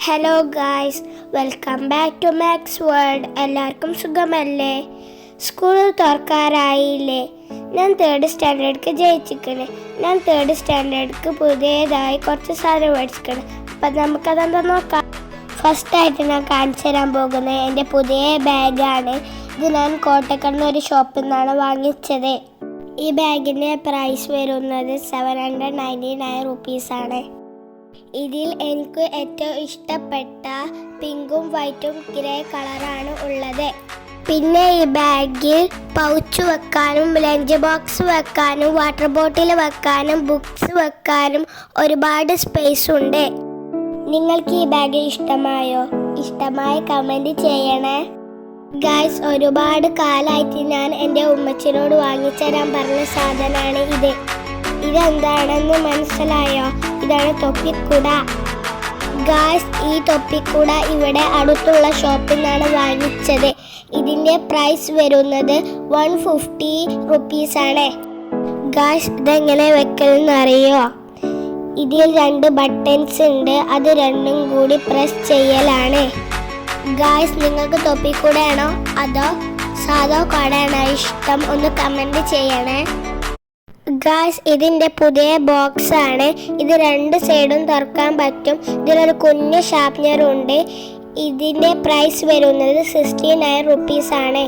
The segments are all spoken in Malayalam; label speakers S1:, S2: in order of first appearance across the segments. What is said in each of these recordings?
S1: Hello guys, welcome back to Max World. എല്ലാവർക്കും സുഖമല്ലേ? സ്കൂൾ തുറക്കാറായില്ലേ? ഞാൻ 3rd സ്റ്റാൻഡേർഡിക്ക് ജയിച്ചിരിക്കണേ. ഞാൻ 3rd സ്റ്റാൻഡേർഡിക്ക് പുതിയതായി കുറച്ച് സാധനം മേടിച്ചിരിക്കണേ. അപ്പം നമുക്കതെന്താ നോക്കാം. ഫസ്റ്റായിട്ട് ഞാൻ കാണിച്ചു തരാൻ പോകുന്നത് എൻ്റെ പുതിയ ബാഗാണ്. ഇത് ഞാൻ കോട്ടക്കൽ ഒരു ഷോപ്പിൽ നിന്നാണ് വാങ്ങിച്ചത്. ഈ ബാഗിൻ്റെ പ്രൈസ് വരുന്നത് 799 റുപ്പീസാണ്. ഇതിൽ എനിക്ക് ഏറ്റവും ഇഷ്ടപ്പെട്ട പിങ്കും വൈറ്റും ഗ്രേ കളറാണ് ഉള്ളത്. പിന്നെ ഈ ബാഗിൽ പൗച്ച് വെക്കാനും ലഞ്ച് ബോക്സ് വെക്കാനും വാട്ടർ ബോട്ടിൽ വെക്കാനും ബുക്സ് വെക്കാനും ഒരുപാട് സ്പേസ് ഉണ്ട്. നിങ്ങൾക്ക് ഈ ബാഗ് ഇഷ്ടമായോ? ഇഷ്ടമായി കമൻറ്റ് ചെയ്യണേ ഗായ്സ്. ഒരുപാട് കാലമായിട്ട് ഞാൻ എൻ്റെ ഉമ്മച്ചിനോട് വാങ്ങിത്തരാൻ പറഞ്ഞ സാധനമാണ് ഇത്. ഇതെന്താണെന്ന് മനസ്സിലായോ? ഇതാണ് തൊപ്പിക്കൂട ഗായ്സ്. ഈ തൊപ്പിക്കൂട ഇവിടെ അടുത്തുള്ള ഷോപ്പിൽ നിന്നാണ് വാങ്ങിച്ചത്. ഇതിൻ്റെ പ്രൈസ് വരുന്നത് 150 റുപ്പീസാണ് ഗായ്സ്. ഇതെങ്ങനെ വെക്കണമെന്ന് അറിയോ? ഇതിൽ 2 ബട്ടൺസ് ഉണ്ട്. അത് രണ്ടും കൂടി പ്രസ് ചെയ്യലാണ് ഗായ്സ്. നിങ്ങൾക്ക് തൊപ്പിക്കൂടയാണോ അതോ സാധാ കൂടയാണോ ഇഷ്ടം? ഒന്ന് കമൻറ്റ് ചെയ്യണേ ഗായ്സ്. ഇതിൻ്റെ പുതിയ ബോക്സ് ആണ്. ഇത് 2 സൈഡും തുറക്കാൻ പറ്റും. ഇതിലൊരു കുഞ്ഞ് ഷാർപ്നറും ഉണ്ട്. ഇതിൻ്റെ പ്രൈസ് വരുന്നത് 69 റുപ്പീസാണ്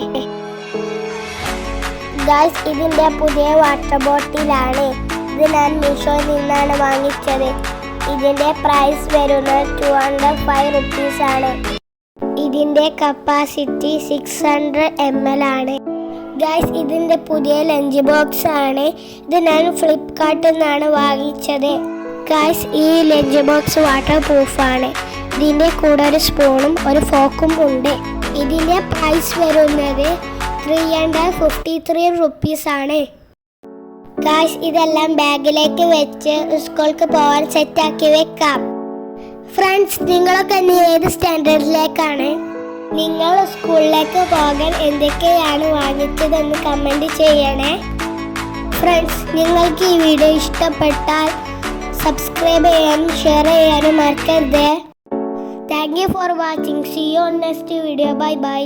S1: ഗായ്സ്. ഇതിൻ്റെ പുതിയ വാട്ടർ ബോട്ടിലാണ്. ഇത് ഞാൻ മീഷോയിൽ നിന്നാണ് വാങ്ങിച്ചത്. ഇതിൻ്റെ പ്രൈസ് വരുന്നത് 205 റുപ്പീസാണ്. ഇതിൻ്റെ കപ്പാസിറ്റി 600 ml ആണ് ഗായ്സ്. ഇതിൻ്റെ പുതിയ ലഞ്ച് ബോക്സ് ആണ്. ഇത് ഞാൻ ഫ്ലിപ്കാർട്ടിൽ നിന്നാണ് വാങ്ങിച്ചത് ഗായ്സ്. ഈ ലഞ്ച് ബോക്സ് വാട്ടർ പ്രൂഫാണ്. ഇതിൻ്റെ കൂടെ ഒരു സ്പൂണും ഒരു ഫോക്കും ഉണ്ട്. ഇതിൻ്റെ പ്രൈസ് വരുന്നത് 353 റുപ്പീസാണ് ഗായ്സ്. ഇതെല്ലാം ബാഗിലേക്ക് വെച്ച് സ്കൂൾക്ക് പോകാൻ സെറ്റാക്കി വെക്കാം. ഫ്രണ്ട്സ്, നിങ്ങളൊക്കെ ഇനി ഏത് സ്റ്റാൻഡേർഡിലേക്കാണ്? നിങ്ങൾ സ്കൂളിലേക്ക് പോകാൻ എന്തൊക്കെയാണ് വാങ്ങിച്ചതെന്ന് കമൻറ്റ് ചെയ്യണേ ഫ്രണ്ട്സ്. നിങ്ങൾക്ക് ഈ വീഡിയോ ഇഷ്ടപ്പെട്ടാൽ സബ്സ്ക്രൈബ് ചെയ്യാനും ഷെയർ ചെയ്യാനും മറക്കരുത്. Thank you for watching. See you on next video. Bye by.